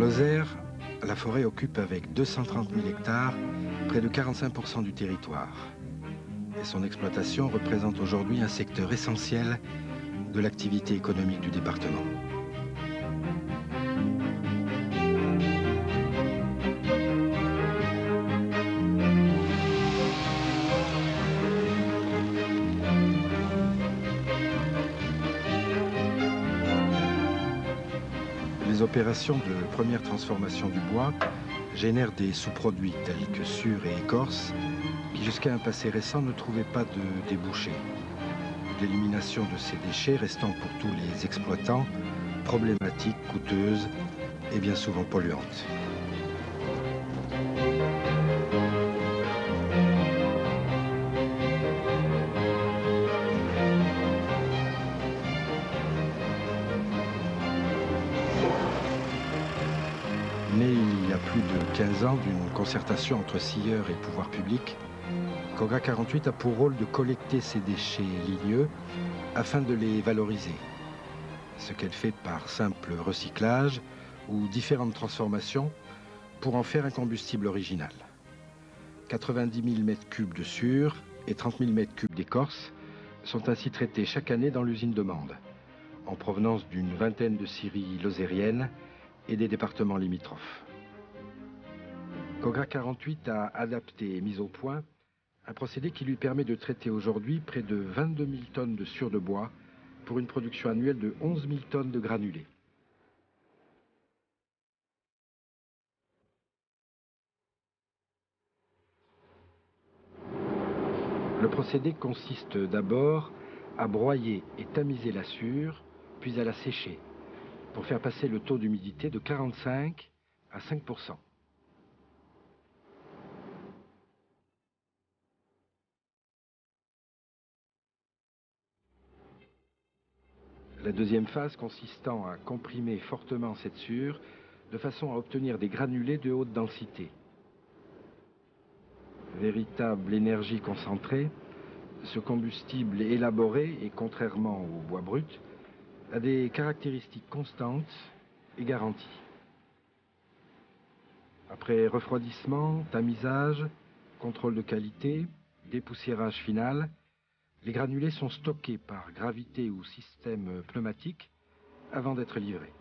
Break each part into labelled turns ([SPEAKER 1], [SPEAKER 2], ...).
[SPEAKER 1] Lozère, la forêt occupe avec 230 000 hectares près de 45% du territoire. Et son exploitation représente aujourd'hui un secteur essentiel de l'activité économique du département. Les opérations de première transformation du bois génèrent des sous-produits tels que sures et écorces qui jusqu'à un passé récent ne trouvaient pas de débouchés. L'élimination de ces déchets restant pour tous les exploitants problématique, coûteuse et bien souvent polluante. Né il y a plus de 15 ans d'une concertation entre scieurs et pouvoirs publics, Cogra 48 a pour rôle de collecter ces déchets ligneux afin de les valoriser. Ce qu'elle fait par simple recyclage ou différentes transformations pour en faire un combustible original. 90 000 m3 de sure et 30 000 m3 d'écorce sont ainsi traités chaque année dans l'usine de Mende, en provenance d'une vingtaine de scieries lozériennes et des départements limitrophes. Cogra 48 a adapté et mis au point un procédé qui lui permet de traiter aujourd'hui près de 22 000 tonnes de sure de bois pour une production annuelle de 11 000 tonnes de granulés. Le procédé consiste d'abord à broyer et tamiser la sure, puis à la sécher, pour faire passer le taux d'humidité de 45 à 5%. La deuxième phase consistant à comprimer fortement cette sure de façon à obtenir des granulés de haute densité. Véritable énergie concentrée, ce combustible élaboré et contrairement au bois brut, a des caractéristiques constantes et garanties. Après refroidissement, tamisage, contrôle de qualité, dépoussiérage final, les granulés sont stockés par gravité ou système pneumatique avant d'être livrés.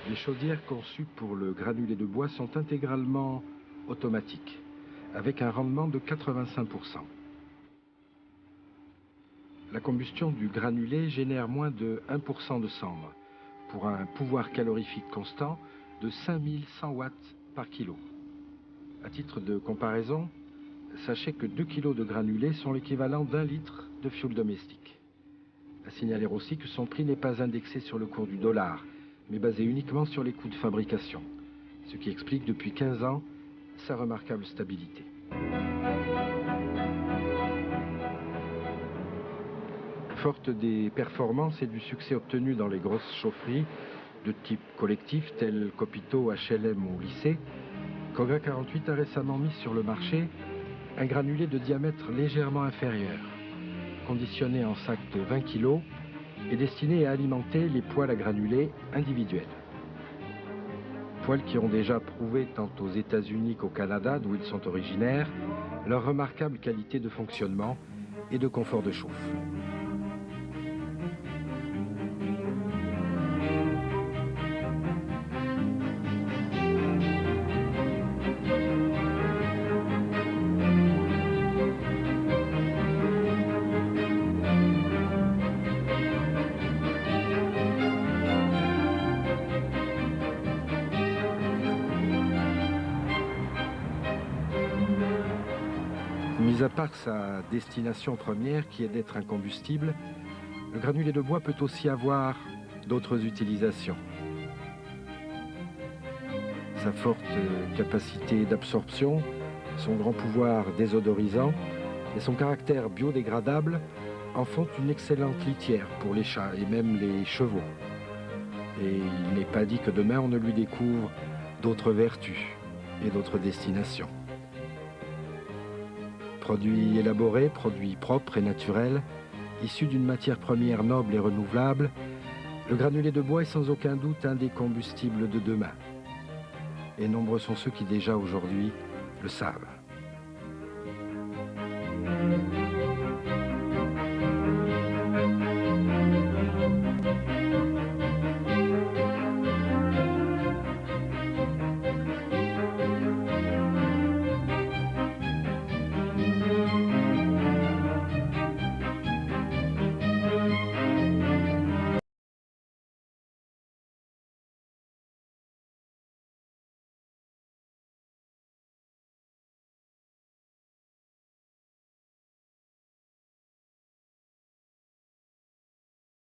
[SPEAKER 1] Les chaudières conçues pour le granulé de bois sont intégralement automatiques, avec un rendement de 85%. La combustion du granulé génère moins de 1% de cendre, pour un pouvoir calorifique constant de 5100 watts par kilo. À titre de comparaison, sachez que 2 kg de granulés sont l'équivalent d'1 litre de fioul domestique. À signaler aussi que son prix n'est pas indexé sur le cours du dollar, mais basé uniquement sur les coûts de fabrication, ce qui explique depuis 15 ans sa remarquable stabilité. Forte des performances et du succès obtenu dans les grosses chaufferies de type collectif tels qu'hôpitaux, HLM ou lycées, Cogra 48 a récemment mis sur le marché un granulé de diamètre légèrement inférieur, conditionné en sac de 20 kg et destiné à alimenter les poêles à granulés individuels. Poêles qui ont déjà prouvé tant aux États-Unis qu'au Canada, d'où ils sont originaires, leur remarquable qualité de fonctionnement et de confort de chauffe. Mis à part sa destination première qui est d'être un combustible, le granulé de bois peut aussi avoir d'autres utilisations. Sa forte capacité d'absorption, son grand pouvoir désodorisant et son caractère biodégradable en font une excellente litière pour les chats et même les chevaux. Et il n'est pas dit que demain on ne lui découvre d'autres vertus et d'autres destinations. Produit élaboré, produit propre et naturel, issu d'une matière première noble et renouvelable, le granulé de bois est sans aucun doute un des combustibles de demain. Et nombreux sont ceux qui déjà aujourd'hui le savent.